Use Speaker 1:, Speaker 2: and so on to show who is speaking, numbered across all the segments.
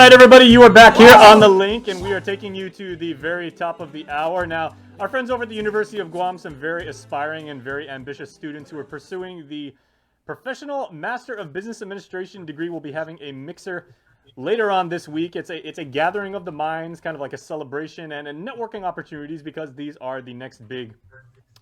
Speaker 1: right, everybody, you are back here on the link, and we are taking you to the very top of the hour. Now, our friends over at the University of Guam, some very aspiring and very ambitious students who are pursuing the Professional Master of Business Administration degree, will be having a mixer later on this week. It's a gathering of the minds, kind of like a celebration and a networking opportunities, because these are the next big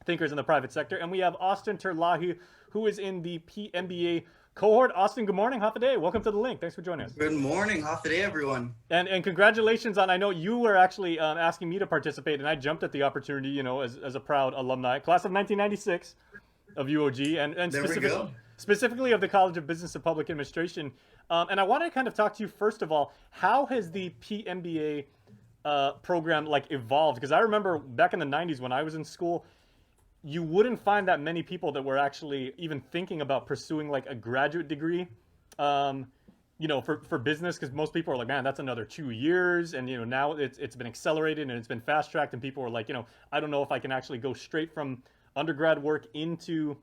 Speaker 1: thinkers in the private sector. And we have Austin Terlaje, who is in the PMBA cohort. Austin, good morning. Half a day. Welcome to the link. Thanks for joining us.
Speaker 2: Good morning. Half a day, everyone.
Speaker 1: And congratulations on, I know you were actually asking me to participate, and I jumped at the opportunity, as a proud alumni, class of 1996 of UOG, and
Speaker 2: There we go.
Speaker 1: specifically of the College of Business and Public Administration. And I want to kind of talk to you, first of all, how has the PMBA program evolved? Because I remember back in the 90s when I was in school, you wouldn't find that many people that were actually even thinking about pursuing a graduate degree, for business, because most people are like, man, that's another 2 years. And, now it's been accelerated and it's been fast tracked, and people are like, I don't know if I can actually go straight from undergrad work into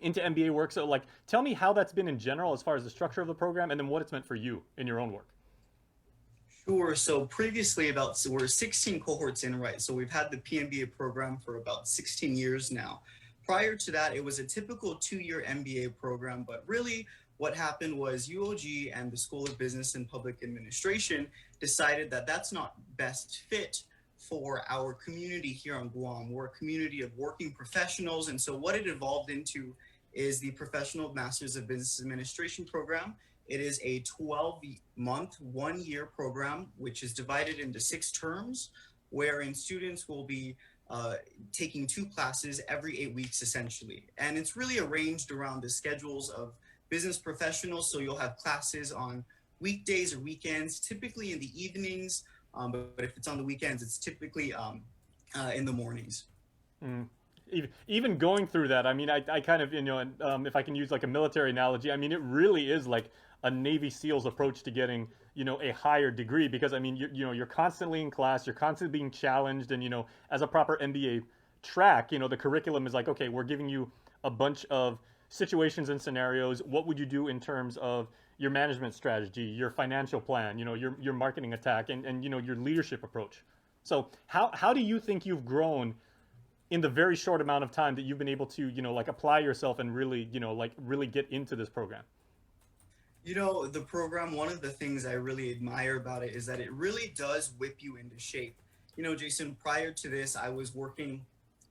Speaker 1: MBA work. So tell me how that's been in general as far as the structure of the program, and then what it's meant for you in your own work.
Speaker 2: Sure. So previously, we're 16 cohorts in, right? So we've had the PMBA program for about 16 years now. Prior to that, it was a typical 2-year MBA program, but really what happened was UOG and the School of Business and Public Administration decided that that's not best fit for our community here on Guam. We're a community of working professionals. And so what it evolved into is the Professional Masters of Business Administration program. It is a 12-month, 1-year program, which is divided into 6 terms, wherein students will be taking 2 classes every 8 weeks, essentially. And it's really arranged around the schedules of business professionals. So you'll have classes on weekdays or weekends, typically in the evenings. But if it's on the weekends, it's typically in the mornings.
Speaker 1: Mm. Even going through that, I mean, I kind of, if I can use a military analogy, I mean, it really is like a Navy SEALs approach to getting, a higher degree, because I mean, you're constantly in class, you're constantly being challenged, and, as a proper MBA track, the curriculum is like, okay, we're giving you a bunch of situations and scenarios. What would you do in terms of your management strategy, your financial plan, your marketing attack, and your leadership approach? So how do you think you've grown in the very short amount of time that you've been able to, apply yourself and really, really get into this program?
Speaker 2: The program, one of the things I really admire about it is that it really does whip you into shape. Jason, prior to this, I was working,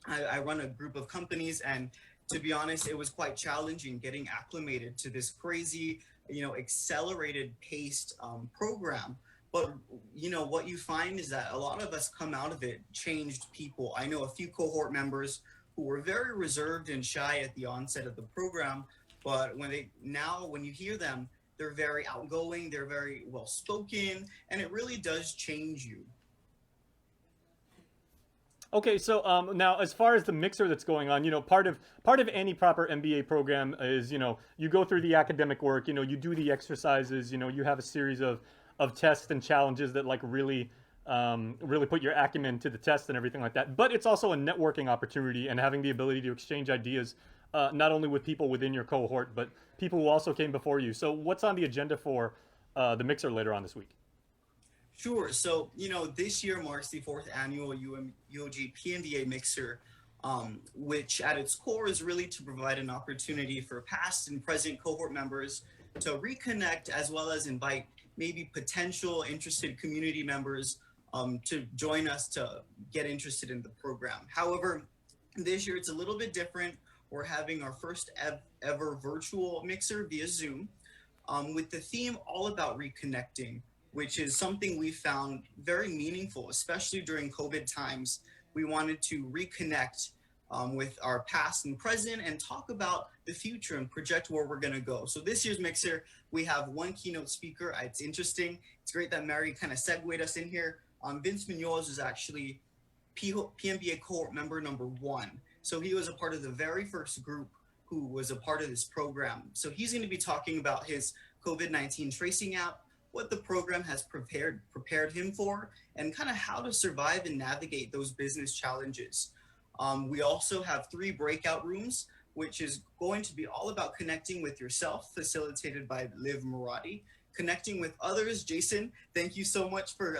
Speaker 2: I run a group of companies, and to be honest, it was quite challenging getting acclimated to this crazy, accelerated paced program. But, what you find is that a lot of us come out of it changed people. I know a few cohort members who were very reserved and shy at the onset of the program, but when you hear them, they're very outgoing, they're very well spoken, and it really does change you.
Speaker 1: Okay, so now as far as the mixer that's going on, part of any proper MBA program is, you go through the academic work, you do the exercises, you have a series of tests and challenges that really really put your acumen to the test and everything like that. But it's also a networking opportunity, and having the ability to exchange ideas, not only with people within your cohort, but people who also came before you. So what's on the agenda for the mixer later on this week?
Speaker 2: Sure. So, this year marks the 4th annual UOG PMBA Mixer, which at its core is really to provide an opportunity for past and present cohort members to reconnect, as well as invite maybe potential interested community members to join us to get interested in the program. However, this year it's a little bit different. We're having our first ever virtual mixer via Zoom, with the theme all about reconnecting, which is something we found very meaningful, especially during COVID times. We wanted to reconnect with our past and present and talk about the future and project where we're going to go. So this year's mixer, we have one keynote speaker. It's interesting. It's great that Mary kind of segued us in here. Vince Munoz is actually PMBA cohort member number 1. So he was a part of the very first group who was a part of this program. So he's going to be talking about his COVID-19 tracing app, what the program has prepared him for, and kind of how to survive and navigate those business challenges. We also have 3 breakout rooms, which is going to be all about connecting with yourself, facilitated by Liv Murati. connecting with others. Jason, thank you so much for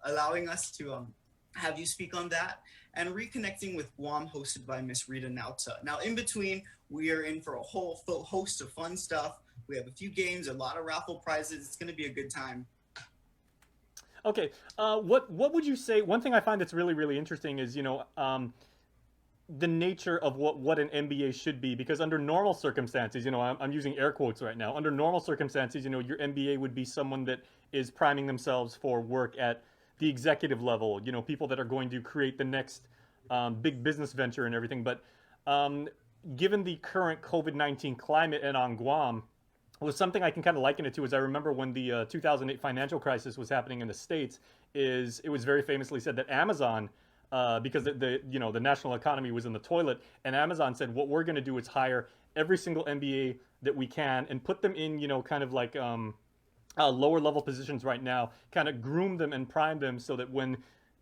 Speaker 2: allowing us to have you speak on that. And reconnecting with Guam, hosted by Miss Rita Nauta. Now, in between, we are in for a whole host of fun stuff. We have a few games, a lot of raffle prizes. It's going to be a good time.
Speaker 1: Okay, what would you say? One thing I find that's really interesting is the nature of what an MBA should be, because under normal circumstances, I'm using air quotes right now. Under normal circumstances, your MBA would be someone that is priming themselves for work at the executive level. People that are going to create the next big business venture and everything. But given the current COVID-19 climate and on Guam, was something I can kind of liken it to is I remember when the 2008 financial crisis was happening in the States, it was very famously said that Amazon, because the national economy was in the toilet, and Amazon said, what we're going to do is hire every single MBA that we can and put them in, kind of like lower level positions right now, kind of groom them and prime them so that when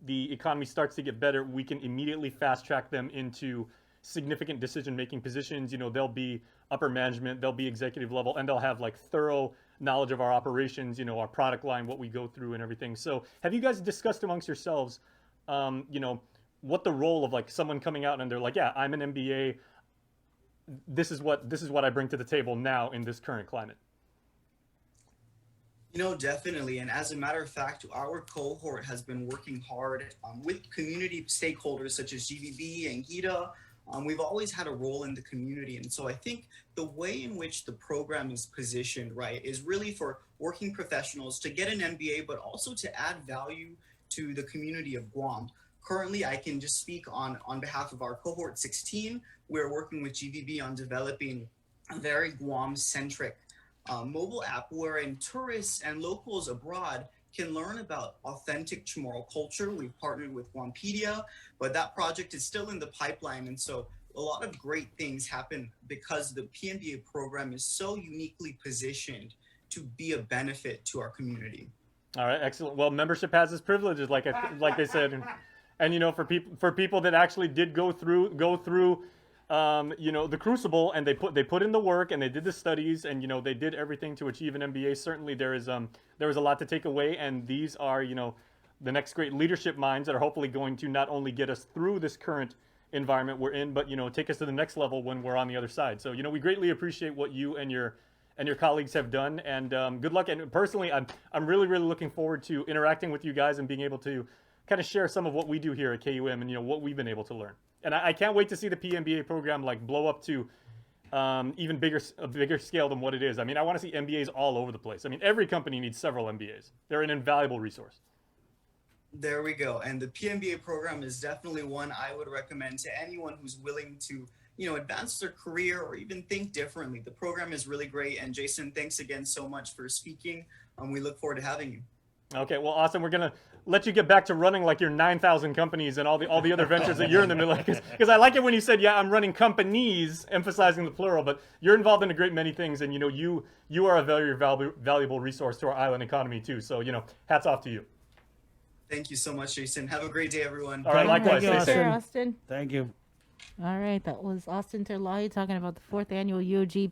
Speaker 1: the economy starts to get better, we can immediately fast track them into significant decision making positions. They'll be upper management, they'll be executive level, and they'll have like thorough knowledge of our operations, our product line, what we go through and everything. So have you guys discussed amongst yourselves, what the role of like someone coming out and they're like, yeah, I'm an MBA, this is what I bring to the table now in this current climate?
Speaker 2: Definitely. And as a matter of fact, our cohort has been working hard with community stakeholders such as GVB and GITA. We've always had a role in the community. And so I think the way in which the program is positioned, right, is really for working professionals to get an MBA, but also to add value to the community of Guam. Currently, I can just speak on behalf of our cohort 16. We're working with GVB on developing a very Guam-centric mobile app wherein tourists and locals abroad can learn about authentic Chamorro culture. We've partnered with Guampedia, but that project is still in the pipeline. And so a lot of great things happen because the PMBA program is so uniquely positioned to be a benefit to our community.
Speaker 1: All right, excellent. Well, membership has its privileges, like they said, and for people that actually did go through the crucible, and they put in the work and they did the studies and they did everything to achieve an MBA. Certainly there is a lot to take away, and these are the next great leadership minds that are hopefully going to not only get us through this current environment we're in, but take us to the next level when we're on the other side. So we greatly appreciate what you and your colleagues have done, and good luck. And personally, I'm really looking forward to interacting with you guys and being able to kind of share some of what we do here at KUM and what we've been able to learn. And I can't wait to see the PMBA program like blow up to even a bigger scale than what it is. I mean, I want to see MBAs all over the place. I mean, every company needs several MBAs. They're an invaluable resource.
Speaker 2: There we go. And the PMBA program is definitely one I would recommend to anyone who's willing to, advance their career or even think differently. The program is really great. And Jason, thanks again so much for speaking. We look forward to having you.
Speaker 1: Okay, well, awesome. We're gonna let you get back to running like your 9,000 companies and all the other ventures that you're in the middle of. Because I like it when you said, yeah, I'm running companies, emphasizing the plural, but you're involved in a great many things, and you are a very valuable resource to our island economy too. So hats off to you.
Speaker 2: Thank you so much, Jason. Have a great day, everyone.
Speaker 1: All right, likewise.
Speaker 3: Thank you,
Speaker 1: Stay safe.
Speaker 3: Austin.
Speaker 4: Thank you.
Speaker 3: All right, that was Austin Terlaje talking about the 4th annual UOG